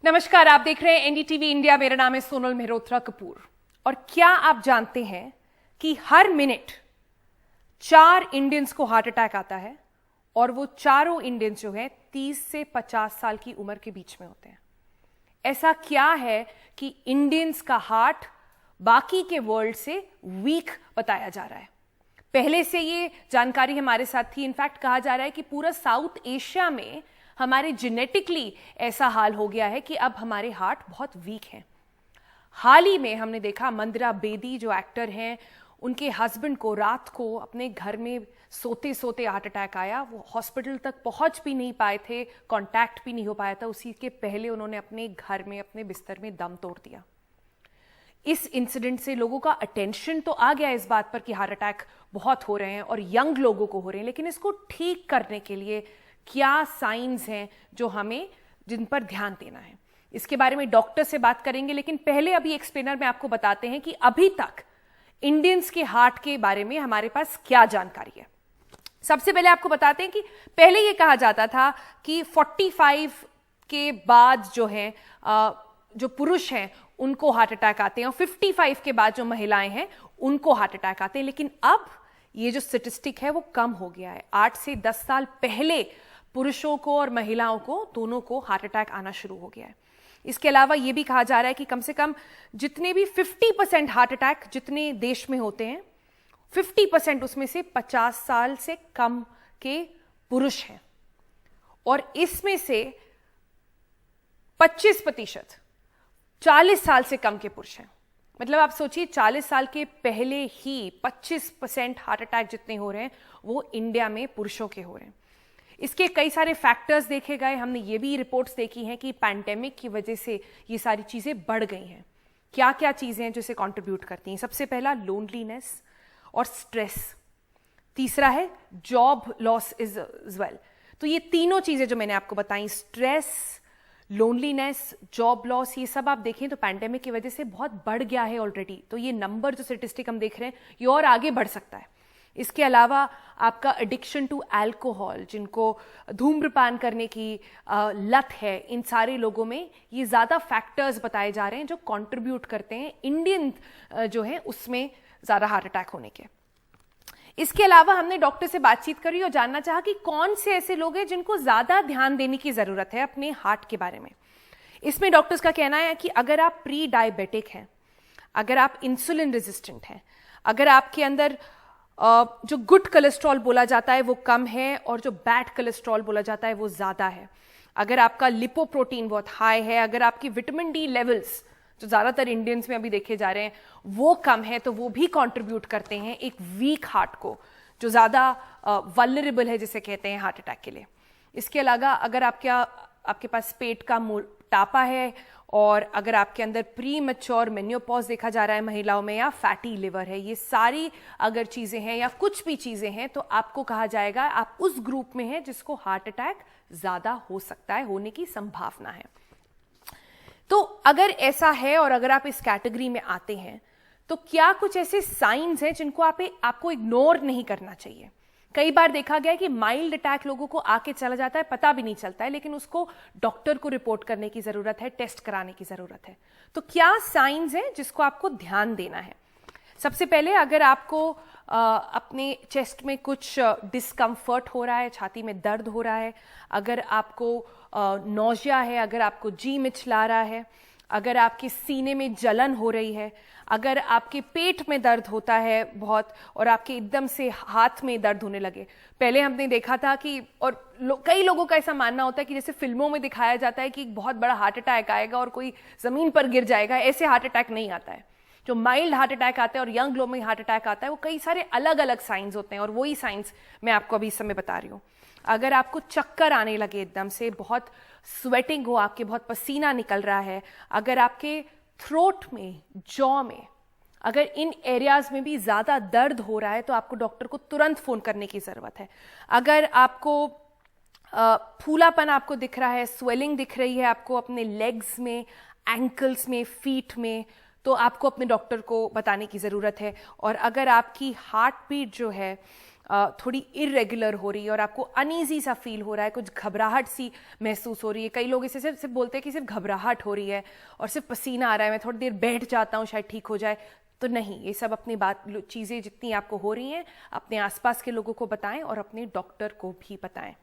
नमस्कार, आप देख रहे हैं एनडीटीवी इंडिया। मेरा नाम है सोनल मेहरोत्रा कपूर। और क्या आप जानते हैं कि हर मिनट 4 इंडियंस को हार्ट अटैक आता है और वो चारों इंडियंस जो है 30 से 50 साल की उम्र के बीच में होते हैं। ऐसा क्या है कि इंडियंस का हार्ट बाकी के वर्ल्ड से वीक बताया जा रहा है? पहले से ये जानकारी हमारे साथ थी। इनफैक्ट कहा जा रहा है कि पूरा साउथ एशिया में हमारे जेनेटिकली ऐसा हाल हो गया है कि अब हमारे हार्ट बहुत वीक हैं। हाल ही में हमने देखा मंदिरा बेदी जो एक्टर हैं, उनके हस्बैंड को रात को अपने घर में सोते सोते हार्ट अटैक आया। वो हॉस्पिटल तक पहुंच भी नहीं पाए थे, कांटेक्ट भी नहीं हो पाया था। उसी के पहले उन्होंने अपने घर में अपने बिस्तर में दम तोड़ दिया। इस इंसिडेंट से लोगों का अटेंशन तो आ गया इस बात पर कि हार्ट अटैक बहुत हो रहे हैं और यंग लोगों को हो रहे हैं, लेकिन इसको ठीक करने के लिए क्या साइंस हैं जो हमें जिन पर ध्यान देना है, इसके बारे में डॉक्टर से बात करेंगे। लेकिन पहले अभी एक्सप्लेनर में आपको बताते हैं कि अभी तक इंडियंस के हार्ट के बारे में हमारे पास क्या जानकारी है। सबसे पहले आपको बताते हैं कि पहले यह कहा जाता था कि 45 के बाद जो है जो पुरुष हैं उनको हार्ट अटैक आते हैं और 55 के बाद जो महिलाएं हैं उनको हार्ट अटैक आते हैं। लेकिन अब ये जो स्टेटिस्टिक है वो कम हो गया है। 8 से 10 साल पहले पुरुषों को और महिलाओं को दोनों को हार्ट अटैक आना शुरू हो गया है। इसके अलावा यह भी कहा जा रहा है कि कम से कम जितने भी 50% हार्ट अटैक जितने देश में होते हैं, 50% उसमें से 50 साल से कम के पुरुष हैं और इसमें से 25% 40 साल से कम के पुरुष हैं। मतलब आप सोचिए 40 साल के पहले ही 25% हार्ट अटैक जितने हो रहे हैं वो इंडिया में पुरुषों के हो रहे हैं। इसके कई सारे फैक्टर्स देखे गए। हमने ये भी रिपोर्ट्स देखी हैं कि पैंडेमिक की वजह से ये सारी चीजें बढ़ गई हैं। क्या क्या चीजें हैं जो इसे कंट्रीब्यूट करती हैं? सबसे पहला लोनलीनेस और स्ट्रेस, तीसरा है जॉब लॉस इज वेल। तो ये तीनों चीजें जो मैंने आपको बताई, स्ट्रेस, लोनलीनेस, जॉब लॉस, ये सब आप देखें तो पैंडेमिक की वजह से बहुत बढ़ गया है ऑलरेडी। तो ये नंबर जो स्टेटिस्टिक हम देख रहे हैं ये और आगे बढ़ सकता है। इसके अलावा आपका एडिक्शन टू अल्कोहल, जिनको धूम्रपान करने की लत है, इन सारे लोगों में ये ज़्यादा फैक्टर्स बताए जा रहे हैं जो कंट्रीब्यूट करते हैं इंडियन जो है उसमें ज़्यादा हार्ट अटैक होने के। इसके अलावा हमने डॉक्टर से बातचीत करी और जानना चाहा कि कौन से ऐसे लोग हैं जिनको ज़्यादा ध्यान देने की ज़रूरत है अपने हार्ट के बारे में। इसमें डॉक्टर्स का कहना है कि अगर आप प्री डायबिटिक हैं, अगर आप इंसुलिन रेजिस्टेंट हैं, अगर आपके अंदर जो गुड कोलेस्ट्रॉल बोला जाता है वो कम है और जो बैड कोलेस्ट्रॉल बोला जाता है वो ज़्यादा है, अगर आपका लिपोप्रोटीन बहुत हाई है, अगर आपकी विटामिन डी लेवल्स जो ज़्यादातर इंडियंस में अभी देखे जा रहे हैं वो कम है, तो वो भी कंट्रीब्यूट करते हैं एक वीक हार्ट को, जो ज़्यादा वल्नरेबल है जिसे कहते हैं हार्ट अटैक के लिए। इसके अलावा अगर आपके पास पेट का मोटापा है और अगर आपके अंदर प्री मैच्योर मेन्योपॉज देखा जा रहा है महिलाओं में, या फैटी लिवर है, ये सारी अगर चीज़ें हैं या कुछ भी चीज़ें हैं तो आपको कहा जाएगा आप उस ग्रुप में हैं जिसको हार्ट अटैक ज़्यादा हो सकता है, होने की संभावना है। तो अगर ऐसा है और अगर आप इस कैटेगरी में आते हैं तो क्या कुछ ऐसे साइंस हैं जिनको आपको इग्नोर नहीं करना चाहिए? कई बार देखा गया है कि माइल्ड अटैक लोगों को आके चला जाता है, पता भी नहीं चलता है, लेकिन उसको डॉक्टर को रिपोर्ट करने की जरूरत है, टेस्ट कराने की जरूरत है। तो क्या साइंस हैं जिसको आपको ध्यान देना है? सबसे पहले अगर आपको अपने चेस्ट में कुछ डिस्कम्फर्ट हो रहा है, छाती में दर्द हो रहा है, अगर आपको नौजिया है, अगर आपको जी मिचला रहा है, अगर आपके सीने में जलन हो रही है, अगर आपके पेट में दर्द होता है बहुत और आपके एकदम से हाथ में दर्द होने लगे। पहले हमने देखा था कि और कई लोगों का ऐसा मानना होता है कि जैसे फिल्मों में दिखाया जाता है कि एक बहुत बड़ा हार्ट अटैक आएगा और कोई जमीन पर गिर जाएगा, ऐसे हार्ट अटैक नहीं आता है। जो माइल्ड हार्ट अटैक आता है और यंग लोग में हार्ट अटैक आता है वो कई सारे अलग अलग साइंस होते हैं और वही साइंस मैं आपको अभी इस समय बता रही हूँ। अगर आपको चक्कर आने लगे, एकदम से बहुत स्वेटिंग हो, आपके बहुत पसीना निकल रहा है, अगर आपके थ्रोट में, जॉ में, अगर इन एरियाज में भी ज़्यादा दर्द हो रहा है तो आपको डॉक्टर को तुरंत फ़ोन करने की ज़रूरत है। अगर आपको फूलापन आपको दिख रहा है, स्वेलिंग दिख रही है आपको अपने लेग्स में, एंकल्स में, फीट में, तो आपको अपने डॉक्टर को बताने की ज़रूरत है। और अगर आपकी हार्ट बीट जो है थोड़ी इरेगुलर हो रही है और आपको अनईजी सा फील हो रहा है, कुछ घबराहट सी महसूस हो रही है, कई लोग इसे सिर्फ बोलते हैं कि सिर्फ घबराहट हो रही है और सिर्फ पसीना आ रहा है, मैं थोड़ी देर बैठ जाता हूँ शायद ठीक हो जाए, तो नहीं, ये सब अपनी बात चीज़ें जितनी आपको हो रही हैं अपने आसपास के लोगों को बताएं और अपने डॉक्टर को भी बताएं।